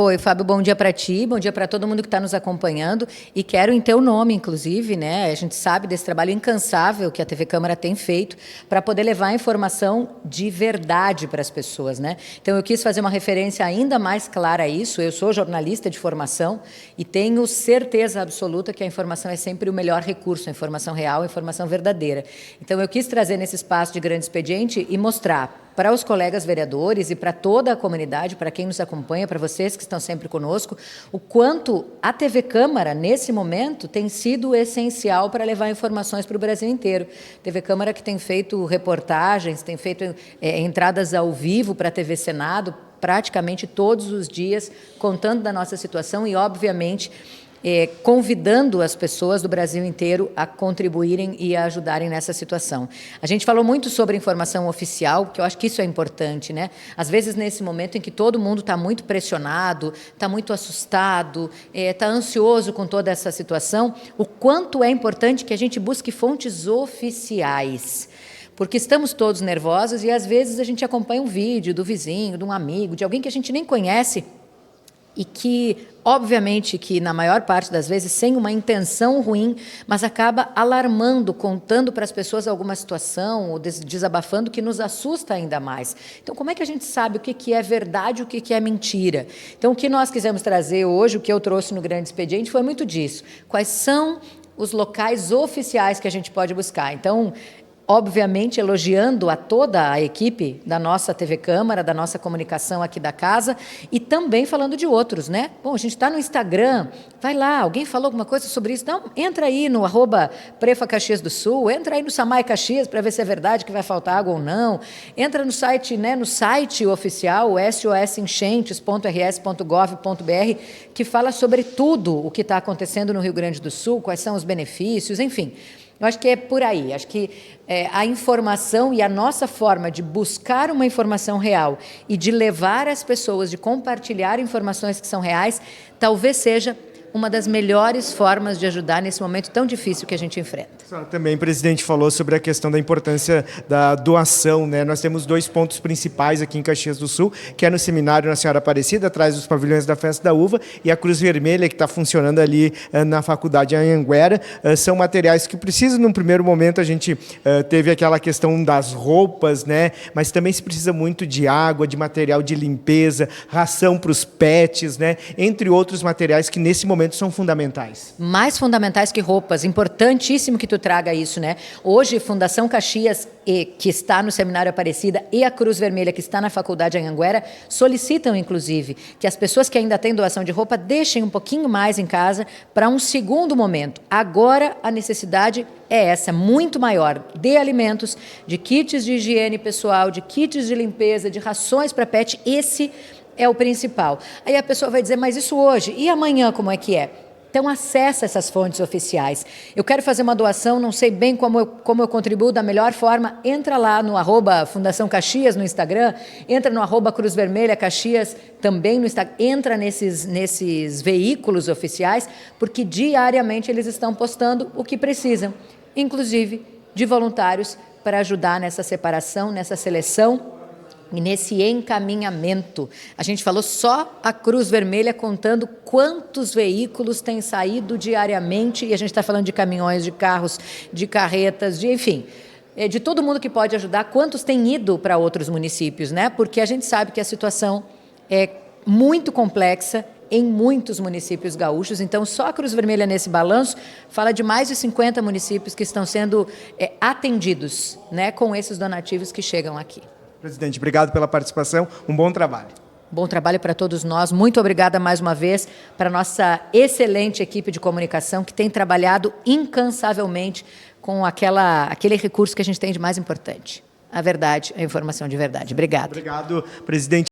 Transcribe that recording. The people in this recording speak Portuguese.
Oi, Fábio, bom dia para ti, bom dia para todo mundo que está nos acompanhando e quero em teu nome, inclusive, né? A gente sabe desse trabalho incansável que a TV Câmara tem feito para poder levar informação de verdade para as pessoas, né? Então eu quis fazer uma referência ainda mais clara a isso. Eu sou jornalista de formação e tenho certeza absoluta que a informação é sempre o melhor recurso, a informação real, a informação verdadeira. Então eu quis trazer nesse espaço de Grande Expediente e mostrar para os colegas vereadores e para toda a comunidade, para quem nos acompanha, para vocês que estão sempre conosco, o quanto a TV Câmara, nesse momento, tem sido essencial para levar informações para o Brasil inteiro. TV Câmara que tem feito reportagens, tem feito entradas ao vivo para a TV Senado, praticamente todos os dias, contando da nossa situação e, obviamente, convidando as pessoas do Brasil inteiro a contribuírem e a ajudarem nessa situação. A gente falou muito sobre informação oficial, porque eu acho que isso é importante, né? Às vezes, nesse momento em que todo mundo está muito pressionado, está muito assustado, está ansioso com toda essa situação, o quanto é importante que a gente busque fontes oficiais. Porque estamos todos nervosos e, às vezes, a gente acompanha um vídeo do vizinho, de um amigo, de alguém que a gente nem conhece, e que, obviamente, que na maior parte das vezes, sem uma intenção ruim, mas acaba alarmando, contando para as pessoas alguma situação, ou desabafando, que nos assusta ainda mais. Então, como é que a gente sabe o que é verdade e o que é mentira? Então, o que nós quisemos trazer hoje, o que eu trouxe no Grande Expediente, foi muito disso. Quais são os locais oficiais que a gente pode buscar? Então, obviamente, elogiando a toda a equipe da nossa TV Câmara, da nossa comunicação aqui da casa, e também falando de outros, né? Bom, a gente está no Instagram, vai lá, alguém falou alguma coisa sobre isso? Não, entra aí no @Prefa Caxias do Sul, entra aí no Samai Caxias para ver se é verdade que vai faltar água ou não, entra no site, né, no site oficial, sosenchentes.rs.gov.br, que fala sobre tudo o que está acontecendo no Rio Grande do Sul, quais são os benefícios, enfim. Eu acho que é por aí, acho que a informação e a nossa forma de buscar uma informação real e de levar as pessoas, de compartilhar informações que são reais, talvez seja uma das melhores formas de ajudar nesse momento tão difícil que a gente enfrenta. Também o presidente falou sobre a questão da importância da doação, né? Nós temos 2 pontos principais aqui em Caxias do Sul, que é no Seminário Nossa Senhora Aparecida, atrás dos pavilhões da Festa da Uva, e a Cruz Vermelha, que está funcionando ali na Faculdade Anhanguera. São materiais que precisam, num primeiro momento, a gente teve aquela questão das roupas, né? Mas também se precisa muito de água, de material de limpeza, ração para os pets, né? Entre outros materiais que, nesse momento, são fundamentais. Mais fundamentais que roupas, importantíssimo que tu traga isso, né? Hoje, Fundação Caxias, que está no Seminário Aparecida, e a Cruz Vermelha, que está na Faculdade Anhanguera, solicitam, inclusive, que as pessoas que ainda têm doação de roupa deixem um pouquinho mais em casa para um segundo momento. Agora, a necessidade é essa, muito maior, de alimentos, de kits de higiene pessoal, de kits de limpeza, de rações para pet. Esse é o principal. Aí a pessoa vai dizer, mas isso hoje, e amanhã como é que é? Então, acessa essas fontes oficiais. Eu quero fazer uma doação, não sei bem como eu contribuo da melhor forma, entra lá no @Fundação Caxias no Instagram, entra no @Cruz Vermelha Caxias também no Instagram, entra nesses veículos oficiais, porque diariamente eles estão postando o que precisam, inclusive de voluntários para ajudar nessa separação, nessa seleção, e nesse encaminhamento. A gente falou só a Cruz Vermelha contando quantos veículos têm saído diariamente, e a gente está falando de caminhões, de carros, de carretas, enfim, de todo mundo que pode ajudar, quantos têm ido para outros municípios, né? Porque a gente sabe que a situação é muito complexa em muitos municípios gaúchos, então só a Cruz Vermelha nesse balanço fala de mais de 50 municípios que estão sendo atendidos, né, com esses donativos que chegam aqui. Presidente, obrigado pela participação, um bom trabalho. Bom trabalho para todos nós, muito obrigada mais uma vez para a nossa excelente equipe de comunicação que tem trabalhado incansavelmente com aquele recurso que a gente tem de mais importante, a verdade, a informação de verdade. Obrigada. Obrigado, presidente.